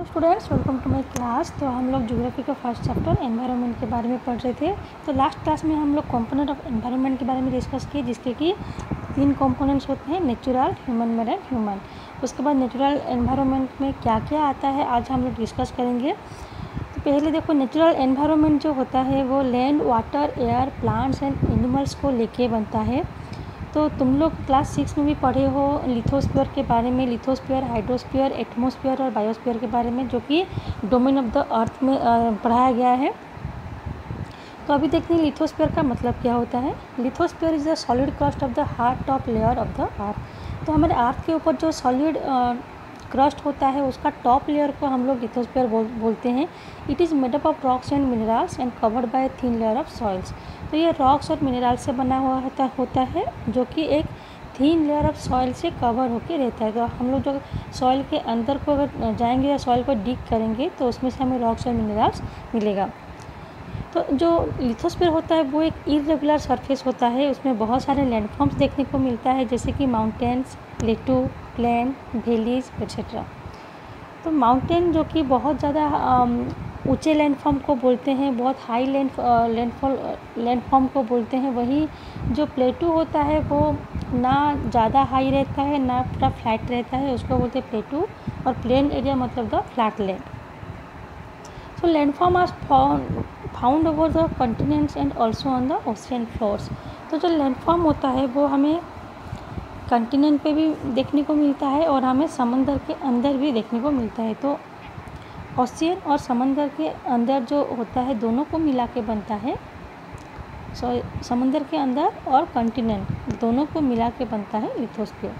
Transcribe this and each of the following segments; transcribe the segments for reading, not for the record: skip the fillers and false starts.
Students, welcome to my class. तो हम लोग ज्योग्राफी का फर्स्ट चैप्टर एनवायरनमेंट के बारे में पढ़ रहे थे। तो लास्ट क्लास में हम लोग कंपोनेंट ऑफ एनवायरनमेंट के बारे में डिस्कस किए, जिसके कि 3 कंपोनेंट्स होते हैं, natural, human made and human. उसके बाद नेचुरल एनवायरनमेंट में क्या क्या आता है आज हम लोग डिस्कस करेंगे। तो पहले देखो, नेचुरल एनवायरनमेंट जो होता है वो land, water, air, plants and animals को लेके बनता है। तो तुम लोग क्लास 6 में भी पढ़े हो लिथोस्फीयर के बारे में, लिथोस्फीयर, हाइड्रोस्फीयर, एटमॉस्फेयर और बायोस्फीयर के बारे में, जो कि डोमेन ऑफ द अर्थ में पढ़ाया गया है। तो अभी देखते हैं लिथोस्फीयर का मतलब क्या होता है। Lithosphere is the solid crust of the hard top layer of the अर्थ। तो हमारे अर्थ के ऊपर जो सॉलिड क्रस्ट होता है उसका टॉप लेयर को हम लोग लिथोस्फीयर बोलते हैं। It is made up of rocks and minerals and covered by thin layer of soils. तो ये रॉक्स और मिनरल से बना हुआ होता है, जो कि एक थिन लेयर ऑफ सॉइल से कवर होकर रहता है। तो हम लोग जो सॉइल के अंदर को अगर जाएंगे या सॉइल को डिग करेंगे तो उसमें से हमें रॉक्स और मिनरल्स मिलेगा। तो जो लिथोस्फीयर होता है वो एक इरेगुलर सरफेस होता है। उसमें बहुत सारे लैंडफॉर्म्स देखने को मिलता है, जैसे कि mountains, plateau, plain, valleys etcetera. तो माउंटेन जो कि बहुत ज़्यादा ऊंचे लैंडफॉर्म को बोलते हैं, बहुत हाई लैंडफॉर्म को बोलते हैं। वही जो प्लेटू होता है वो ना ज़्यादा हाई रहता है ना पूरा फ्लैट रहता है, उसको बोलते हैं प्लेटू। और प्लेन एरिया मतलब the flat land. So landform are found over the continents and also on the ocean floors। तो जो लैंडफॉर्म होता है वो हमें कंटिनेंट पे भी देखने को मिलता है और हमें समंदर के अंदर भी देखने को मिलता है। तो ओशियन और समंदर के अंदर जो होता है दोनों को मिला के बनता है। समंदर के अंदर और कंटिनेंट दोनों को मिला के बनता है लिथोस्फीयर।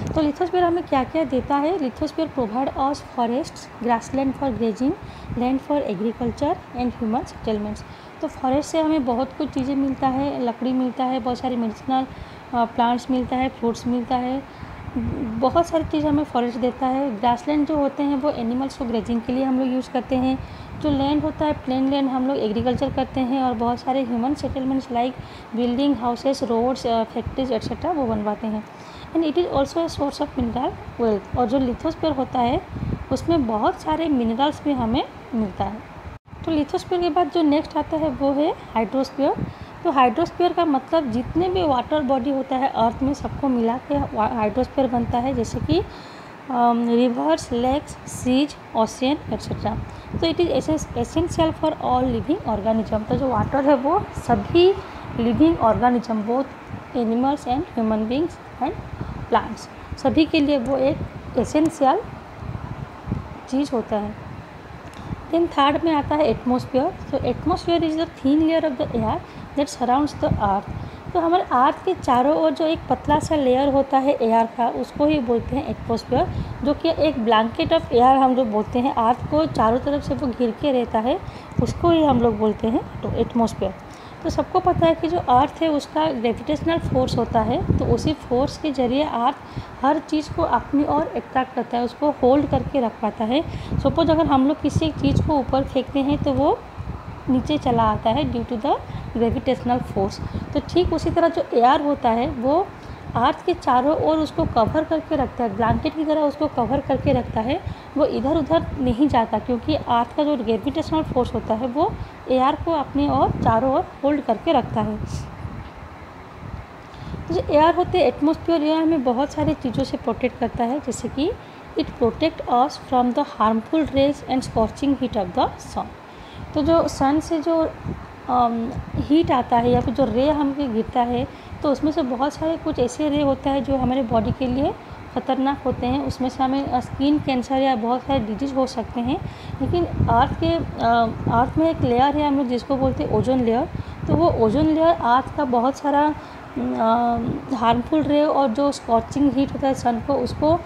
तो लिथोस्फीयर हमें क्या क्या देता है। Lithosphere provide us forests, grassland for grazing, land for agriculture and human settlements. तो फॉरेस्ट से हमें बहुत कुछ चीज़ें मिलता है, लकड़ी मिलता है, बहुत सारी मेडिसिनल प्लांट्स मिलता है, फ्रूट्स मिलता है, बहुत सारी चीज़ हमें फॉरेस्ट देता है। ग्रासलैंड जो होते हैं वो एनिमल्स को ग्रेजिंग के लिए हम लोग यूज़ करते हैं। जो लैंड होता है, प्लेन लैंड, हम लोग एग्रीकल्चर करते हैं। और बहुत सारे human settlements like building, houses, roads, factories etcetera वो बनवाते हैं। And it is also a source of mineral wealth. और जो लिथोस्फीयर होता है उसमें बहुत सारे मिनरल्स भी हमें मिलता है। तो लिथोस्फीयर के बाद जो नेक्स्ट आता है वो है हाइड्रोस्फीयर। तो हाइड्रोस्फीयर का मतलब जितने भी वाटर बॉडी होता है अर्थ में सबको मिला के हाइड्रोस्फीयर बनता है, जैसे कि rivers, lakes, seas, ocean etcetera. तो it is essential for all living organism. तो जो वाटर है वो सभी living organism, both animals and human beings and plants, सभी के लिए वो एक एसेंशियल चीज़ होता है। देन थर्ड में आता है एटमॉस्फेयर। तो atmosphere is the thin layer of the air that surrounds the earth. तो हमारे अर्थ के चारों ओर जो एक पतला सा लेयर होता है एयर का, उसको ही बोलते हैं एटमॉस्फेयर, जो कि एक ब्लैंकेट ऑफ एयर हम जो बोलते हैं, अर्थ को चारों तरफ से वो घिर के रहता है, उसको ही हम लोग बोलते हैं तो एटमॉस्फेयर। तो सबको पता है कि जो अर्थ है उसका ग्रेविटेशनल फोर्स होता है, तो उसी फोर्स के जरिए अर्थ हर चीज़ को अपनी ओर अट्रैक्ट करता है, उसको होल्ड करके रख पाता है। सपोज अगर हम लोग किसी एक चीज़ को ऊपर फेंकते हैं तो वो नीचे चला आता है due to the gravitational force. तो ठीक उसी तरह जो एयर होता है वो अर्थ के चारों ओर उसको कवर करके रखता है, ब्लैंकेट की तरह उसको कवर करके रखता है। वो इधर उधर नहीं जाता, क्योंकि अर्थ का जो ग्रेविटेशनल फोर्स होता है वो एयर को अपने और चारों ओर होल्ड करके रखता है। तो जो एयर होते हैं एटमॉस्फेयर, यह हमें बहुत सारी चीज़ों से प्रोटेक्ट करता है, जैसे कि it protect us from the harmful rays and scorching heat of the sun. तो जो सन से जो हीट आता है या फिर जो रे हमें गिरता है, तो उसमें से बहुत सारे कुछ ऐसे रे होता है जो हमारे बॉडी के लिए ख़तरनाक होते हैं। उसमें से हमें स्किन कैंसर या बहुत सारे डिजीज़ हो सकते हैं। लेकिन अर्थ में एक लेयर है हम लोग जिसको बोलते हैं ओजोन लेयर। तो वो ओजोन लेयर अर्थ का बहुत सारा हार्मफुल रे और जो स्कॉचिंग हीट होता है सन को, उसको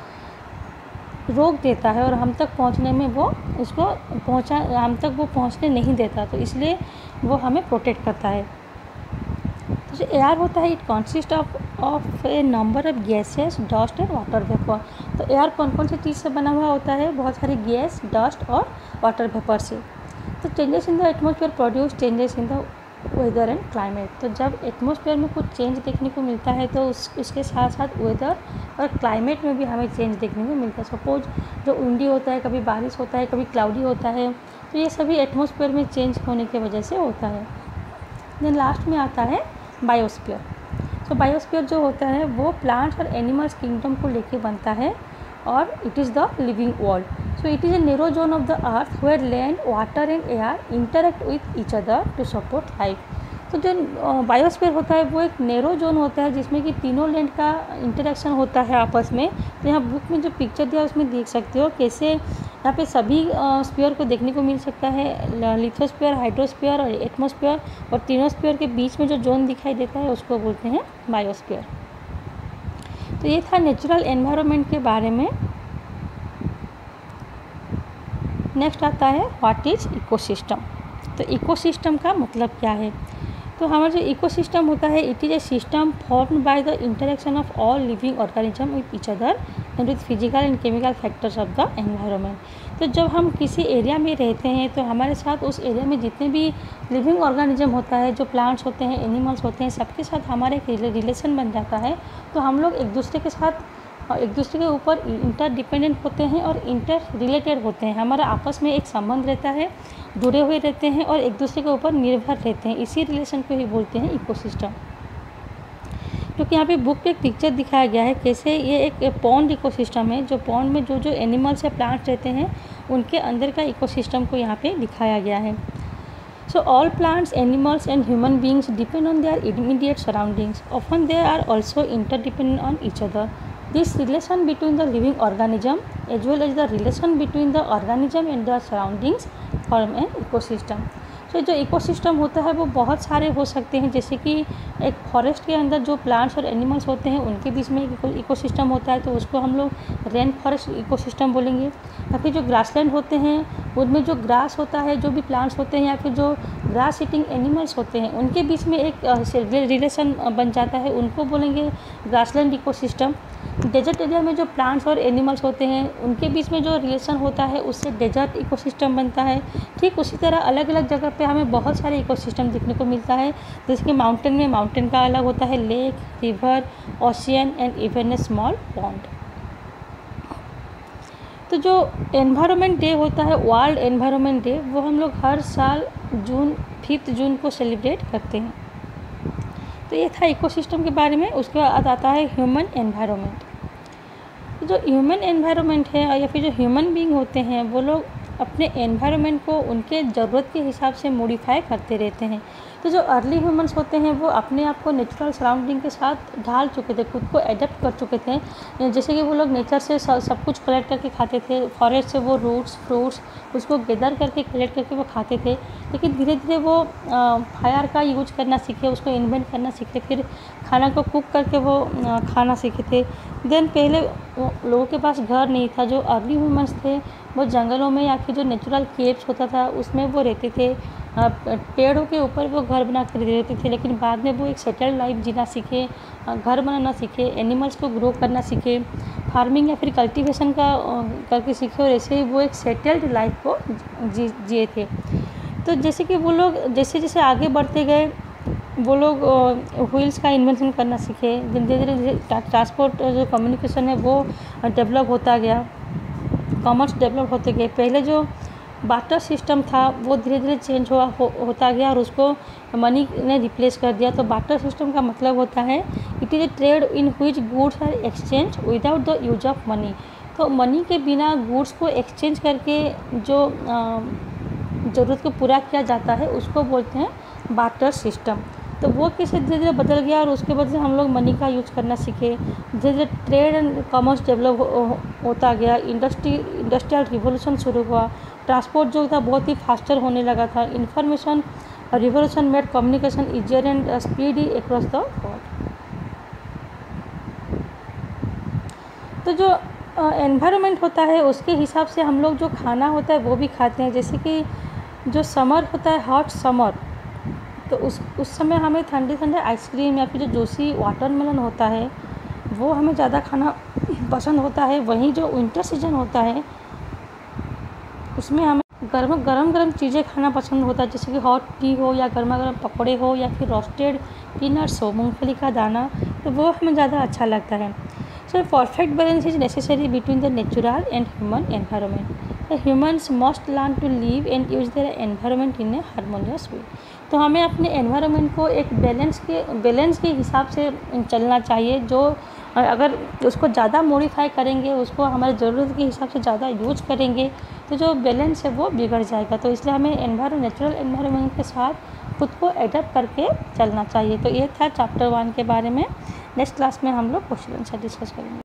रोक देता है और हम तक पहुंचने में वो हम तक वो पहुंचने नहीं देता। तो इसलिए वो हमें प्रोटेक्ट करता है। तो जो एयर होता है it consist of A number of gases, dust and water vapour. तो एयर कौन कौन सी चीज़ से बना हुआ होता है, बहुत सारी गैस, डस्ट और वाटर वेपर से। तो changes in the atmosphere produce changes in the weather and climate. तो जब एटमॉस्फेयर में कुछ चेंज देखने को मिलता है तो उसके साथ साथ वेदर और क्लाइमेट में भी हमें चेंज देखने को मिलता है। सपोज जो विंडी होता है, कभी बारिश होता है, कभी क्लाउडी होता है, तो ये सभी एटमॉस्फेयर में चेंज होने की वजह से होता है। देन लास्ट में आता है बायोस्फीयर। तो बायोस्फीयर जो होता है वो प्लांट्स और एनिमल्स किंगडम को लेके बनता है और it is the living world. So it is a narrow zone of the earth where land, water and air interact with each other to support life. तो जो बायोस्फीयर होता है वो एक नैरो जोन होता है जिसमें कि तीनों लैंड का इंटरेक्शन होता है आपस में। तो यहाँ बुक में जो पिक्चर दिया उसमें देख सकते हो कैसे यहाँ पे सभी स्फीयर को देखने को मिल सकता है, लिथोस्फीयर, हाइड्रोस्फीयर और एटमॉस्फीयर, और तीनों स्फीयर के बीच में जो जोन दिखाई देता है उसको बोलते हैं बायोस्फीयर। तो ये था नेचुरल एनवायरनमेंट के बारे में। नेक्स्ट आता है व्हाट इज इकोसिस्टम। तो इकोसिस्टम का मतलब क्या है? तो हमारा जो इकोसिस्टम होता है it is A system formed by the interaction of all living organism with each other and with physical and chemical factors of the environment. तो जब हम किसी एरिया में रहते हैं तो हमारे साथ उस एरिया में जितने भी लिविंग ऑर्गेनिज्म होता है, जो प्लांट्स होते हैं, एनिमल्स होते हैं, सबके साथ हमारा एक रिलेशन बन जाता है। तो हम लोग एक दूसरे के ऊपर इंटर डिपेंडेंट होते हैं और इंटर रिलेटेड होते हैं। हमारा आपस में एक संबंध रहता है, जुड़े हुए रहते हैं और एक दूसरे के ऊपर निर्भर रहते हैं। इसी रिलेशन को ही बोलते हैं इकोसिस्टम। क्योंकि यहाँ पे बुक पे एक पिक्चर दिखाया गया है कैसे ये एक पॉन्ड इकोसिस्टम है। जो पॉन्ड में जो एनिमल्स या प्लांट्स रहते हैं उनके अंदर का इकोसिस्टम को यहाँ पे दिखाया गया है। So all plants, animals and human beings depend on their immediate surroundings. Often they are also interdependent on each other. This relation between the living organism as well as the relation between the organism and their surroundings form an ecosystem. तो जो ecosystem होता है वो बहुत सारे हो सकते हैं, जैसे कि एक फॉरेस्ट के अंदर जो प्लांट्स और एनिमल्स होते हैं उनके बीच में एक इकोसिस्टम होता है तो उसको हम लोग रेन फॉरेस्ट इकोसिस्टम बोलेंगे। या फिर जो ग्रासलैंड होते हैं उनमें जो ग्रास होता है, जो भी प्लांट्स होते हैं या फिर जो ग्रास ईटिंग एनिमल्स होते हैं उनके बीच में एक रिलेशन बन जाता है, उनको बोलेंगे ग्रासलैंड इकोसिस्टम। डेजर्ट एरिया में जो प्लांट्स और एनिमल्स होते हैं उनके बीच में जो रिलेशन होता है उससे डेजर्ट इकोसिस्टम बनता है। ठीक उसी तरह अलग अलग जगह पे हमें बहुत सारे इकोसिस्टम देखने को मिलता है। जैसे कि माउंटेन में माउंटेन का अलग होता है, lake, river, ocean and even a small pond. तो जो एनवायरनमेंट डे होता है, वर्ल्ड एनवायरनमेंट डे, वो हम लोग हर साल 5 जून को सेलिब्रेट करते हैं। तो ये था इकोसिस्टम के बारे में। उसके बाद आता है ह्यूमन एनवायरनमेंट। जो ह्यूमन एनवायरनमेंट है या फिर जो ह्यूमन बीइंग होते हैं वो लोग अपने एनवायरनमेंट को उनके ज़रूरत के हिसाब से मॉडिफाई करते रहते हैं। तो जो अर्ली ह्यूमंस होते हैं वो अपने आप को नेचुरल सराउंडिंग के साथ ढाल चुके थे, खुद को एडेप्ट कर चुके थे। जैसे कि वो लोग नेचर से सब कुछ कलेक्ट करके खाते थे, फॉरेस्ट से वो रूट्स, फ्रूट्स उसको गैदर करके कलेक्ट करके वो खाते थे। लेकिन धीरे धीरे वो फायर का यूज करना सीखे, उसको इन्वेंट करना सीखे, फिर खाना को कुक करके वो खाना सीखे थे। देन पहले लोगों के पास घर नहीं था। जो अर्ली ह्यूमंस थे वो जंगलों में या फिर जो नेचुरल केव्स होता था उसमें वो रहते थे, पेड़ों के ऊपर वो घर बना कर रहते थे। लेकिन बाद में वो एक सेटल्ड लाइफ जीना सीखे, घर बनाना सीखे, एनिमल्स को ग्रो करना सीखे, फार्मिंग या फिर कल्टीवेशन का करके सीखे और ऐसे ही वो एक सेटल्ड लाइफ को जिए थे। तो जैसे कि वो लोग जैसे जैसे आगे बढ़ते गए वो लोग व्हील्स का इन्वेंशन करना सीखे। धीरे धीरे ट्रांसपोर्ट जो कम्युनिकेशन है वो डेवलप होता गया, कॉमर्स डेवलप होते गए। पहले जो बार्टर सिस्टम था वो धीरे धीरे चेंज होता गया और उसको मनी ने रिप्लेस कर दिया। तो बार्टर सिस्टम का मतलब होता है it is a trade in which goods are exchange without the use of money. तो मनी के बिना गुड्स को एक्सचेंज करके जो ज़रूरत को पूरा किया जाता है उसको बोलते हैं बार्टर सिस्टम। तो वो कैसे धीरे धीरे बदल गया और उसके बदले हम लोग मनी का यूज करना सीखे। धीरे धीरे ट्रेड एंड कॉमर्स डेवलप होता गया, इंडस्ट्रियल रिवोल्यूशन शुरू हुआ, ट्रांसपोर्ट जो था बहुत ही फास्टर होने लगा था, information revolution made communication easier and speedy across the world. तो जो एनवायरनमेंट होता है उसके हिसाब से हम लोग जो खाना होता है वो भी खाते हैं। जैसे कि जो समर होता है, हॉट समर, तो उस समय हमें ठंडे ठंडे आइसक्रीम या फिर जो जूसी वाटरमेलन होता है वो हमें ज़्यादा खाना पसंद होता है। वहीं जो विंटर सीजन होता है उसमें हमें गरम गरम गरम चीज़ें खाना पसंद होता है, जैसे कि हॉट टी हो या गर्मा गर्म पकौड़े हो या फिर रोस्टेड पीनट्स हो, मूंगफली का दाना, तो वो हमें ज़्यादा अच्छा लगता है। So perfect balance is necessary between the natural and human environment. The humans must learn to live and use their environment in a harmonious way. तो हमें अपने एनवायरनमेंट को एक बैलेंस के हिसाब से चलना चाहिए। जो अगर उसको ज़्यादा मॉडिफाई करेंगे, उसको हमारी ज़रूरत के हिसाब से ज़्यादा यूज करेंगे, तो जो बैलेंस है वो बिगड़ जाएगा। तो इसलिए हमें नेचुरल एनवायरनमेंट के साथ खुद को एडप्ट करके चलना चाहिए। तो ये था चैप्टर 1 के बारे में। नेक्स्ट क्लास में हम लोग क्वेश्चन आंसर डिस्कस करेंगे।